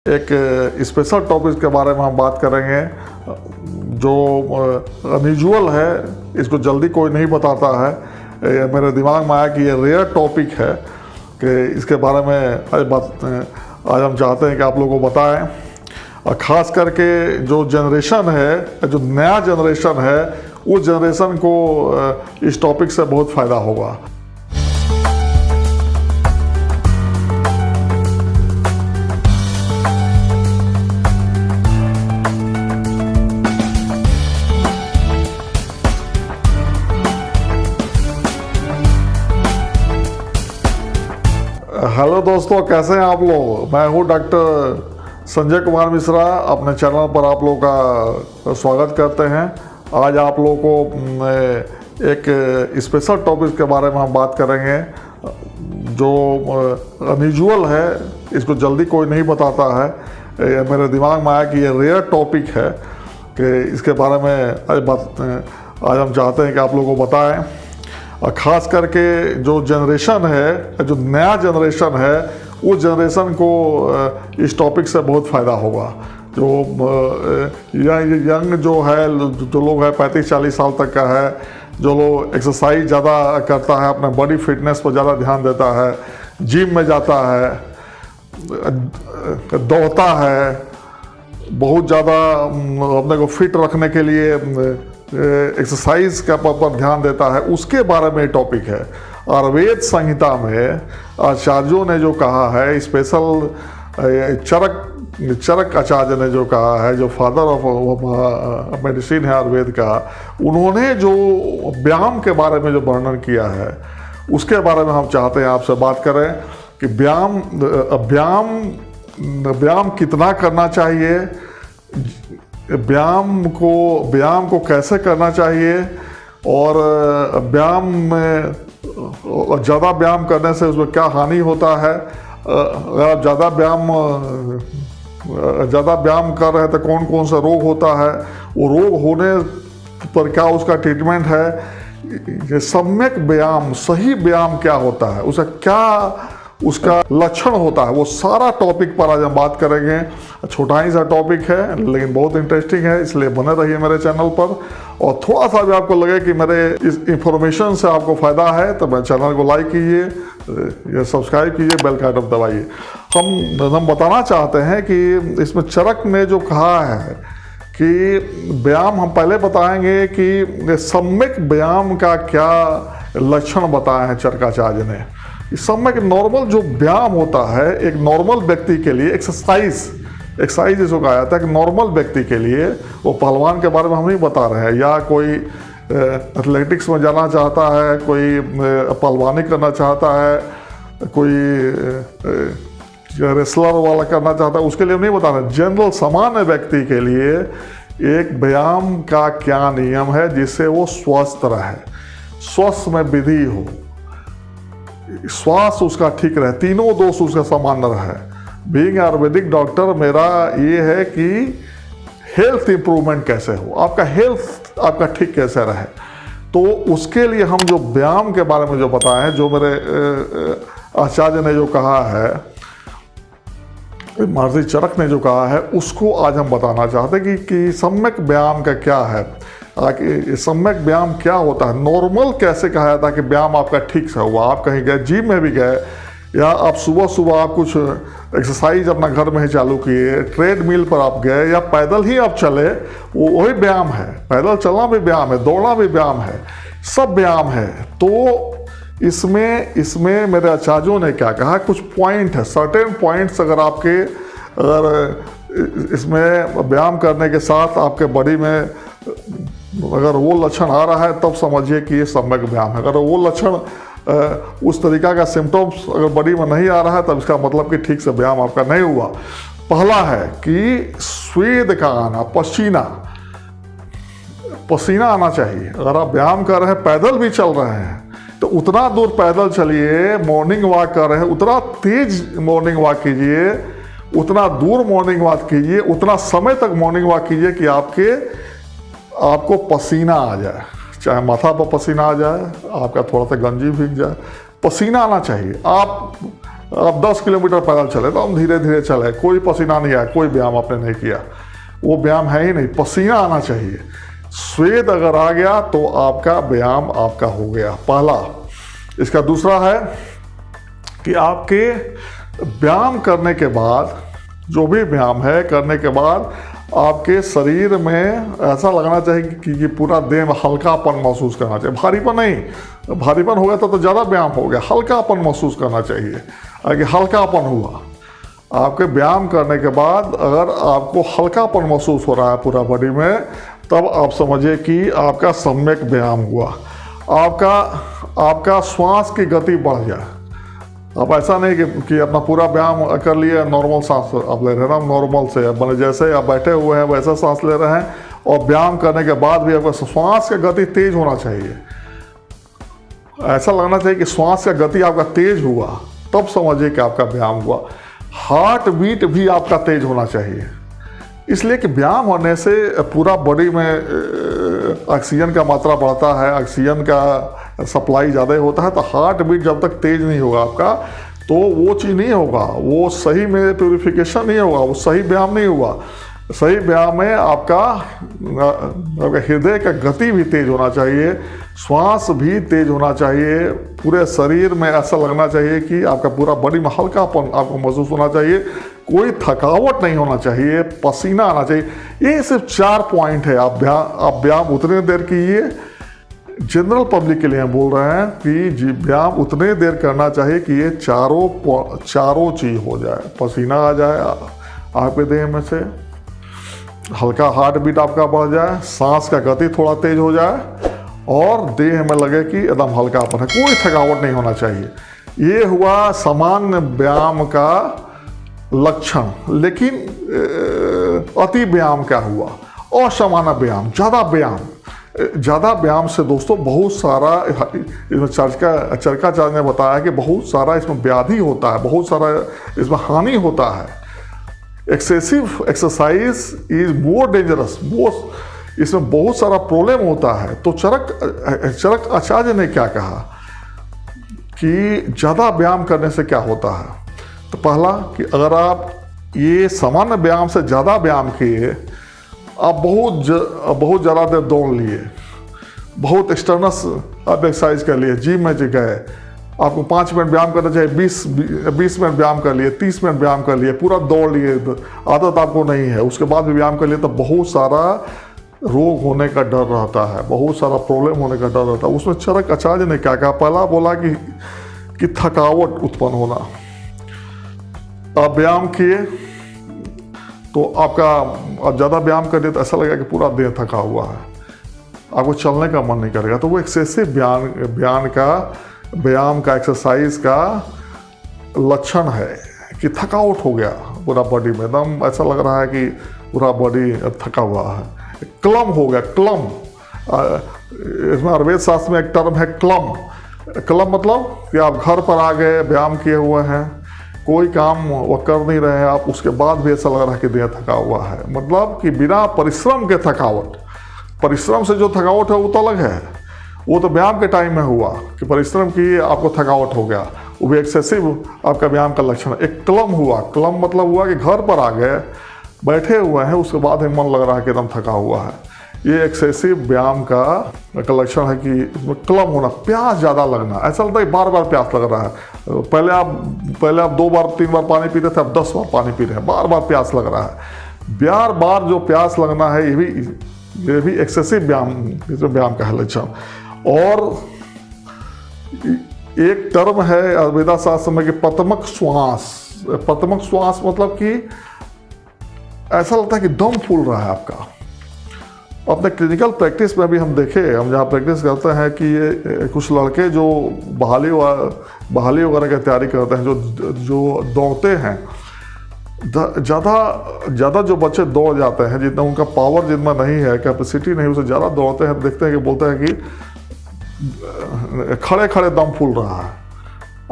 एक special topic के बारे में हम बात करेंगे जो अनयूजुअल है, इसको जल्दी कोई नहीं बताता है। मेरे दिमाग में आया कि ये रेयर टॉपिक है कि इसके बारे में आज हम चाहते हैं कि आप लोगों को बताएं। और ख़ास करके जो जनरेशन है, जो नया जनरेशन है, उस जनरेशन को इस टॉपिक से बहुत फ़ायदा होगा। हेलो दोस्तों, कैसे हैं आप लोग। मैं हूं डॉक्टर संजय कुमार मिश्रा। अपने चैनल पर आप लोगों का स्वागत करते हैं। आज आप लोगों को एक स्पेशल टॉपिक के बारे में हम बात करेंगे जो अनयूजुअल है, इसको जल्दी कोई नहीं बताता है। मेरे दिमाग में आया कि ये रेयर टॉपिक है कि इसके बारे में आज हम चाहते हैं कि आप लोगों को बताएं। और ख़ास करके जो जनरेशन है, जो नया जनरेशन है, उस जनरेशन को इस टॉपिक से बहुत फ़ायदा होगा। जो यंग जो है, जो लोग हैं 35-40 साल तक का है, जो लोग एक्सरसाइज ज़्यादा करता है, अपने बॉडी फिटनेस पर ज़्यादा ध्यान देता है, जिम में जाता है, दौड़ता है, बहुत ज़्यादा अपने को फिट रखने के लिए एक्सरसाइज का पर ध्यान देता है, उसके बारे में टॉपिक है। आयुर्वेद संहिता में आचार्यों ने जो कहा है, स्पेशल चरक आचार्य ने जो कहा है, जो फादर ऑफ मेडिसिन है आयुर्वेद का, उन्होंने जो व्यायाम के बारे में जो वर्णन किया है, उसके बारे में हम चाहते हैं आपसे बात करें कि व्यायाम कितना करना चाहिए, व्यायाम को कैसे करना चाहिए, और व्यायाम में ज़्यादा व्यायाम करने से उसमें क्या हानि होता है। अगर आप ज़्यादा व्यायाम कर रहे हैं तो कौन कौन सा रोग होता है, वो रोग होने पर क्या उसका ट्रीटमेंट है, ये सम्यक व्यायाम, सही व्यायाम क्या होता है, उसका लक्षण होता है, वो सारा टॉपिक पर आज हम बात करेंगे। छोटा ही सा टॉपिक है लेकिन बहुत इंटरेस्टिंग है, इसलिए बने रहिए मेरे चैनल पर। और थोड़ा सा भी आपको लगे कि मेरे इस इंफॉर्मेशन से आपको फ़ायदा है तो मेरे चैनल को लाइक कीजिए, या सब्सक्राइब कीजिए, बेल का आइकन दबाइए। हम बताना चाहते हैं कि इसमें चरक ने जो कहा है कि व्यायाम, हम पहले बताएंगे कि सम्यक व्यायाम का क्या लक्षण बताए हैं चरकाचार्य ने। इस समय के नॉर्मल जो व्यायाम होता है, एक नॉर्मल व्यक्ति के लिए एक्सरसाइज जिसको कहा जाता है कि नॉर्मल व्यक्ति के लिए, वो पहलवान के बारे में हम नहीं बता रहे हैं, या कोई एथलेटिक्स में जाना चाहता है, कोई पहलवानी करना चाहता है, कोई रेसलर वाला करना चाहता है, उसके लिए हम नहीं बता रहे। जनरल सामान्य व्यक्ति के लिए एक व्यायाम का क्या नियम है जिससे वो स्वस्थ रहे, स्वस्थ में विधि हो, श्वास उसका ठीक रहे, तीनों दोष उसका सामान्य रहे। बीइंग आयुर्वेदिक डॉक्टर मेरा ये है कि हेल्थ इंप्रूवमेंट कैसे हो, आपका हेल्थ आपका ठीक कैसे रहे। तो उसके लिए हम जो व्यायाम के बारे में जो बताए हैं, जो मेरे आचार्य ने जो कहा है, महर्षि चरक ने जो कहा है, उसको आज हम बताना चाहते हैं कि सम्यक व्यायाम का क्या है, सम्यक व्यायाम क्या होता है, नॉर्मल कैसे कहा जाता है कि व्यायाम आपका ठीक से हुआ। आप कहीं गए, जिम में भी गए, या आप सुबह आप कुछ एक्सरसाइज अपना घर में ही चालू किए, ट्रेडमिल पर आप गए, या पैदल ही आप चले, वही व्यायाम है। पैदल चलना भी व्यायाम है, दौड़ना भी व्यायाम है, सब व्यायाम है। तो इसमें मेरे आचार्यों ने क्या कहा, कुछ पॉइंट है, सर्टेन पॉइंट्स अगर इसमें व्यायाम करने के साथ आपके बॉडी में अगर वो लक्षण आ रहा है, तब समझिए कि ये सम्यक व्यायाम है। अगर वो लक्षण उस तरीका का सिम्टम्स अगर बॉडी में नहीं आ रहा है, तब इसका मतलब कि ठीक से व्यायाम आपका नहीं हुआ। पहला है कि स्वेद का आना, पसीना आना चाहिए। अगर आप व्यायाम कर रहे हैं, पैदल भी चल रहे हैं, तो उतना दूर पैदल चलिए, मॉर्निंग वॉक कर रहे हैं, उतना तेज मॉर्निंग वॉक कीजिए, उतना दूर मॉर्निंग वॉक कीजिए, उतना समय तक मॉर्निंग वॉक कीजिए कि आपको पसीना आ जाए, चाहे माथा पर पसीना आ जाए, आपका थोड़ा सा गंजी भीग जाए, पसीना आना चाहिए। आप आप 10 किलोमीटर पैदल चले तो हम धीरे धीरे चले, कोई पसीना नहीं आया, कोई व्यायाम आपने नहीं किया, वो व्यायाम है ही नहीं। पसीना आना चाहिए, स्वेद अगर आ गया तो आपका व्यायाम आपका हो गया, पहला। इसका दूसरा है कि आपके व्यायाम करने के बाद, जो भी व्यायाम है करने के बाद आपके शरीर में ऐसा लगना चाहिए कि पूरा देह में हल्कापन महसूस करना चाहिए, भारीपन नहीं। भारीपन हो गया तो ज़्यादा व्यायाम हो गया, हल्कापन महसूस करना चाहिए। अगर हल्कापन हुआ आपके व्यायाम करने के बाद, अगर आपको हल्कापन महसूस हो रहा है पूरा बॉडी में, तब आप समझिए कि आपका सम्यक व्यायाम हुआ। आपका श्वास की गति बढ़ जाए। अब ऐसा नहीं कि अपना पूरा व्यायाम कर लिए, नॉर्मल सांस आप ले रहे हैं ना, नॉर्मल से अब जैसे आप बैठे हुए हैं वैसा सांस ले रहे हैं, और व्यायाम करने के बाद भी आपका श्वास की गति तेज होना चाहिए। ऐसा लगना चाहिए कि श्वास का गति आपका तेज हुआ, तब समझिए कि आपका व्यायाम हुआ। हार्ट बीट भी आपका तेज होना चाहिए, इसलिए कि व्यायाम होने से पूरा बॉडी में ऑक्सीजन का मात्रा बढ़ता है, ऑक्सीजन का सप्लाई ज़्यादा होता है। तो हार्ट बीट जब तक तेज नहीं होगा आपका, तो वो चीज़ नहीं होगा, वो सही में प्यूरिफिकेशन नहीं होगा, वो सही व्यायाम नहीं हुआ। सही व्यायाम में आपका हृदय का गति भी तेज होना चाहिए, श्वास भी तेज होना चाहिए, पूरे शरीर में ऐसा लगना चाहिए कि आपका पूरा बॉडी में हल्कापन आपको महसूस होना चाहिए, कोई थकावट नहीं होना चाहिए, पसीना आना चाहिए। ये सिर्फ 4 पॉइंट है। आप व्यायाम उतने देर कीजिए, जनरल पब्लिक के लिए हम बोल रहे हैं कि व्यायाम उतने देर करना चाहिए कि ये चारों चीज़ हो जाए। पसीना आ जाए आपके देह में से, हल्का हार्ट बीट आपका बढ़ जाए, सांस का गति थोड़ा तेज हो जाए, और देह में लगे कि एकदम हल्कापन है, कोई थकावट नहीं होना चाहिए। ये हुआ सामान्य व्यायाम का लक्षण। लेकिन अति व्यायाम क्या हुआ? असामान्य व्यायाम, ज़्यादा व्यायाम से दोस्तों बहुत सारा, इसमें चरकाचार्य ने बताया कि बहुत सारा इसमें व्याधि होता है, बहुत सारा इसमें हानि होता है। Excessive exercise is more dangerous, इसमें बहुत सारा प्रॉब्लम होता है। तो चरक आचार्य ने क्या कहा कि ज़्यादा व्यायाम करने से क्या होता है? तो पहला कि अगर आप ये सामान्य व्यायाम से ज़्यादा व्यायाम किए, आप बहुत ज़्यादा देर दौड़ लिए, बहुत एक्सटर्नस आप एक्सरसाइज कर लिए, जिम में गए, आपको 5 मिनट व्यायाम करना चाहिए, 20 मिनट व्यायाम कर लिए, 30 मिनट व्यायाम कर लिए, पूरा दौड़ लिए, आदत आपको नहीं है, उसके बाद भी व्यायाम कर लिए, तो बहुत सारा रोग होने का डर रहता है, बहुत सारा प्रॉब्लम होने का डर रहता है। उसमें चरक आचार्य ने क्या कहा? पहला बोला कि थकावट उत्पन्न होना। आप व्यायाम किए तो आप ज़्यादा व्यायाम कर दिए तो ऐसा लगेगा कि पूरा देह थका हुआ है, आपको चलने का मन नहीं करेगा। तो वो एक्सेसिव व्यायाम का एक्सरसाइज का लक्षण है कि थकावट हो गया पूरा बॉडी में, एकदम ऐसा लग रहा है कि पूरा बॉडी थका हुआ है। क्लम हो गया, क्लम, इसमें आयुर्वेद शास्त्र में एक टर्म है क्लम। क्लम मतलब कि आप घर पर आ गए, व्यायाम किए हुए हैं, कोई काम वो कर नहीं रहे हैं आप, उसके बाद भी ऐसा लग रहा है कि देह थका हुआ है। मतलब कि बिना परिश्रम के थकावट, परिश्रम से जो थकावट है वो तो अलग है, वो तो व्यायाम के टाइम में हुआ कि परिश्रम की आपको थकावट हो गया, वो भी एक्सेसिव आपका व्यायाम का लक्षण है। एक क्लम हुआ, क्लम मतलब हुआ कि घर पर आ गए, बैठे हुए हैं, उसके बाद ही मन लग रहा है कि एकदम थका हुआ है। ये एक्सेसिव व्यायाम का लक्षण है कि इसमें क्लम होना, प्यास ज़्यादा लगना, ऐसा लगता है बार बार प्यास लग रहा है। पहले आप 2 बार 3 बार पानी पीते थे, अब 10 बार पानी पी रहे हैं, बार बार प्यास लग रहा है। बार बार जो प्यास लगना है, ये भी एक्सेसिव व्यायाम का है लक्षण। और एक टर्म है आयुर्वेद शास्त्र में कि पतमक श्वास। पतमक श्वास मतलब कि ऐसा लगता है कि दम फूल रहा है आपका। अपने क्लिनिकल प्रैक्टिस में भी हम देखे, हम जहाँ प्रैक्टिस करते हैं कि ये कुछ लड़के जो बहाली वगैरह की तैयारी करते हैं, जो दौड़ते हैं, ज़्यादा जो बच्चे दौड़ जाते हैं, जितना उनका पावर जितना नहीं है, कैपेसिटी नहीं, उसे ज़्यादा दौड़ते हैं, देखते हैं कि बोलते हैं कि खड़े खड़े दम फूल रहा है,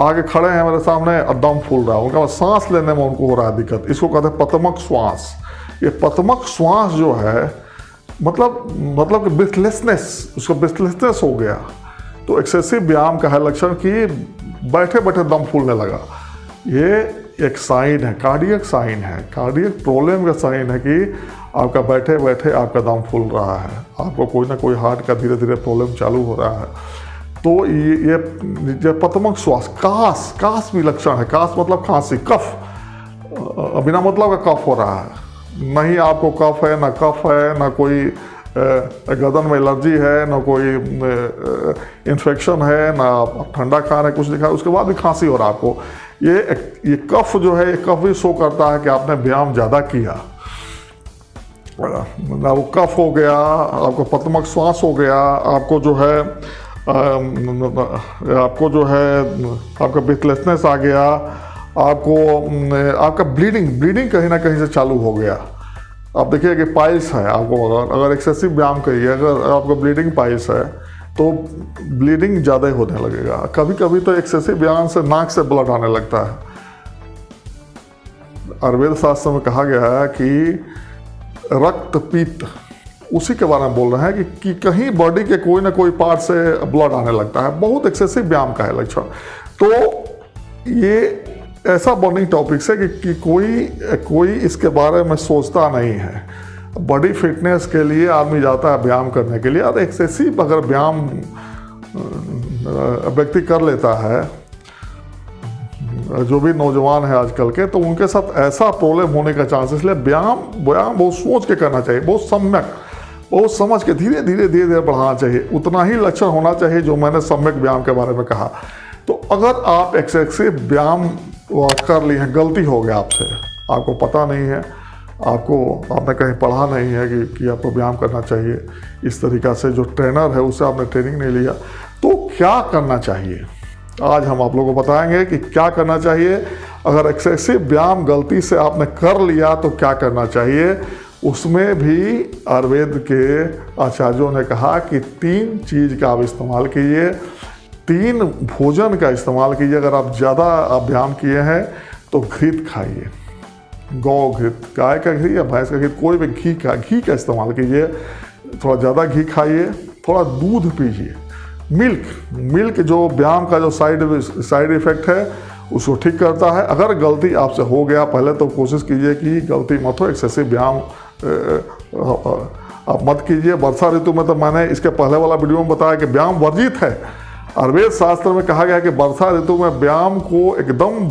आगे खड़े हैं मेरे सामने और दम फूल रहा है, उनका सांस लेने में उनको हो रहा है दिक्कत। इसको कहते हैं पतमक श्वास। ये पतमक श्वास जो है मतलब कि ब्रीथलेसनेस, उसका ब्रीथलेसनेस हो गया। तो एक्सेसिव व्यायाम का है लक्षण कि बैठे बैठे दम फूलने लगा। ये एक साइन है, कार्डियक साइन है, कार्डियक प्रॉब्लम का साइन है कि आपका बैठे बैठे आपका दम फूल रहा है, आपको कोई ना कोई हार्ट का धीरे धीरे प्रॉब्लम चालू हो रहा है। तो ये पतमक श्वास, कास भी लक्षण है। कास मतलब खांसी, कफ, बिना मतलब का कफ हो रहा है। नहीं आपको कफ है, ना कफ है, ना कोई गर्दन में एलर्जी है, ना कोई इन्फेक्शन है, ना ठंडा खा रहे, कुछ दिखा, उसके बाद भी खांसी हो रहा है आपको। ये कफ जो है, ये कफ भी शो करता है कि आपने व्यायाम ज़्यादा किया। ना वो कफ हो गया, आपको पतमक श्वास हो गया, आपको जो है आपका ब्रीथलेसनेस आ गया, आपका ब्लीडिंग कहीं ना कहीं से चालू हो गया। आप देखिए कि पाइल्स है, आपको अगर एक्सेसिव व्यायाम करिए, अगर आपको ब्लीडिंग पाइल्स है तो ब्लीडिंग ज़्यादा होने लगेगा। कभी कभी तो एक्सेसिव व्यायाम से नाक से ब्लड आने लगता है। आयुर्वेद शास्त्र में कहा गया है कि रक्त पित्त, उसी के बारे में बोल रहे हैं कि कहीं बॉडी के कोई ना कोई पार्ट से ब्लड आने लगता है, बहुत एक्सेसिव व्यायाम का है लक्षण। तो ये ऐसा बर्निंग टॉपिक्स है कि कोई इसके बारे में सोचता नहीं है। बॉडी फिटनेस के लिए आदमी जाता है व्यायाम करने के लिए, और एक्सेसिव अगर व्यायाम व्यक्ति कर लेता है, जो भी नौजवान है आजकल के, तो उनके साथ ऐसा प्रॉब्लम होने का चांस। इसलिए व्यायाम बहुत सोच के करना चाहिए, बहुत सम्यक, बहुत समझ के धीरे धीरे बढ़ाना चाहिए। उतना ही लक्षण होना चाहिए जो मैंने सम्यक व्यायाम के बारे में कहा। तो अगर आप एक्सेसिव व्यायाम कर लिए हैं, गलती हो गया आपसे, आपको पता नहीं है, आपने कहीं पढ़ा नहीं है कि आपको व्यायाम करना चाहिए इस तरीक़ा से, जो ट्रेनर है उससे आपने ट्रेनिंग नहीं लिया, तो क्या करना चाहिए आज हम आप लोगों को बताएंगे कि क्या करना चाहिए। अगर एक्सेसिव व्यायाम गलती से आपने कर लिया तो क्या करना चाहिए। उसमें भी आयुर्वेद के आचार्यों ने कहा कि 3 चीज़ का आप इस्तेमाल कीजिए, 3 भोजन का इस्तेमाल कीजिए। अगर आप ज़्यादा व्यायाम किए हैं तो घृत खाइए, गौ घृत, गाय का घी या भैंस का घी, कोई भी घी का इस्तेमाल कीजिए। थोड़ा ज़्यादा घी खाइए, थोड़ा दूध पीजिए। मिल्क जो व्यायाम का जो साइड इफ़ेक्ट है उसको ठीक करता है। अगर गलती आपसे हो गया, पहले तो कोशिश कीजिए कि गलती मत हो, एक्सेसिव व्यायाम आप मत कीजिए। वर्षा ऋतु में तो मैंने इसके पहले वाला वीडियो में बताया कि व्यायाम वर्जित है। आयुर्वेद शास्त्र में कहा गया है कि वर्षा ऋतु में व्यायाम को एकदम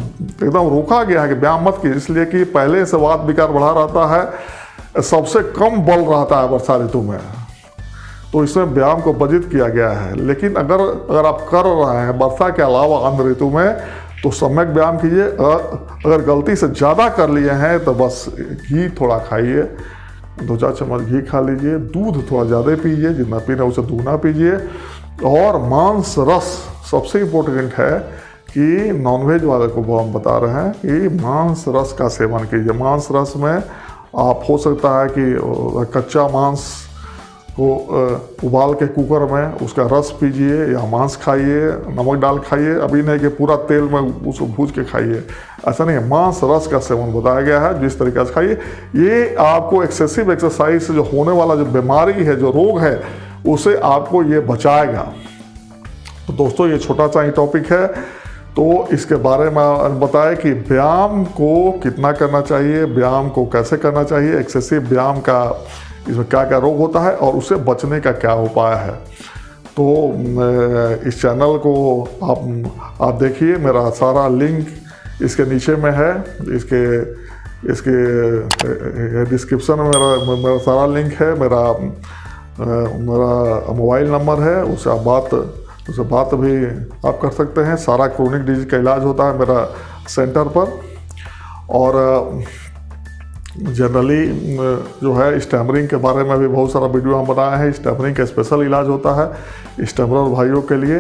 रोका गया है कि व्यायाम मत कीजिए, इसलिए कि पहले से वात विकार बढ़ा रहता है, सबसे कम बल रहता है वर्षा ऋतु में, तो इसमें व्यायाम को वर्जित किया गया है। लेकिन अगर आप कर रहे हैं वर्षा के अलावा अन्य ऋतु में, तो सम्यक व्यायाम कीजिए। अगर गलती से ज़्यादा कर लिए हैं तो बस घी थोड़ा खाइए, 2-4 चम्मच घी खा लीजिए। दूध थोड़ा ज़्यादा पीजिए, जितना पीना उसे दूना पीजिए। और मांस रस सबसे इम्पोर्टेंट है कि नॉनवेज वाले को हम बता रहे हैं कि मांस रस का सेवन कीजिए। मांस रस में आप हो सकता है कि कच्चा मांस को उबाल के कुकर में उसका रस पीजिए, या मांस खाइए, नमक डाल खाइए। अभी नहीं कि पूरा तेल में उसको भूज के खाइए, ऐसा नहीं है। मांस रस का सेवन बताया गया है, जिस तरीके से खाइए। ये आपको एक्सेसिव एक्सरसाइज से जो होने वाला जो बीमारी है, जो रोग है, उसे आपको ये बचाएगा। तो दोस्तों, ये छोटा सा ही टॉपिक है, तो इसके बारे में बताएं कि व्यायाम को कितना करना चाहिए, व्यायाम को कैसे करना चाहिए, एक्सेसिव व्यायाम का इसमें क्या क्या रोग होता है और उससे बचने का क्या उपाय है। तो इस चैनल को आप देखिए, मेरा सारा लिंक इसके नीचे में है, इसके डिस्क्रिप्शन में मेरा सारा लिंक है। मेरा मोबाइल नंबर है, उससे बात भी आप कर सकते हैं। सारा क्रोनिक डिजीज का इलाज होता है मेरा सेंटर पर। और जनरली जो है स्टैमरिंग के बारे में भी बहुत सारा वीडियो हम बनाए हैं। स्टैमरिंग का स्पेशल इलाज होता है स्टैमरर भाइयों के लिए,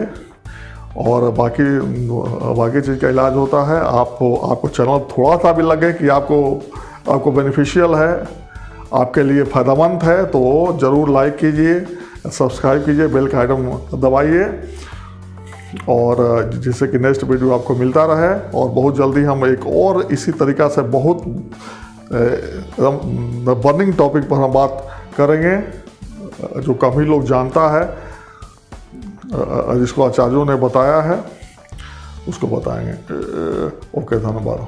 और बाकी चीज़ का इलाज होता है। आपको चैनल थोड़ा सा भी लगे कि आपको बेनिफिशियल है, आपके लिए फ़ायदेमंद है, तो ज़रूर लाइक कीजिए, सब्सक्राइब कीजिए, बेल का आइटम दबाइए, और जिससे कि नेक्स्ट वीडियो आपको मिलता रहे। और बहुत जल्दी हम एक और इसी तरीक़ा से बहुत बर्निंग टॉपिक पर हम बात करेंगे, जो कम ही लोग जानता है, जिसको आचार्यों ने बताया है। उसको बताएंगे। ओके, धन्यवाद।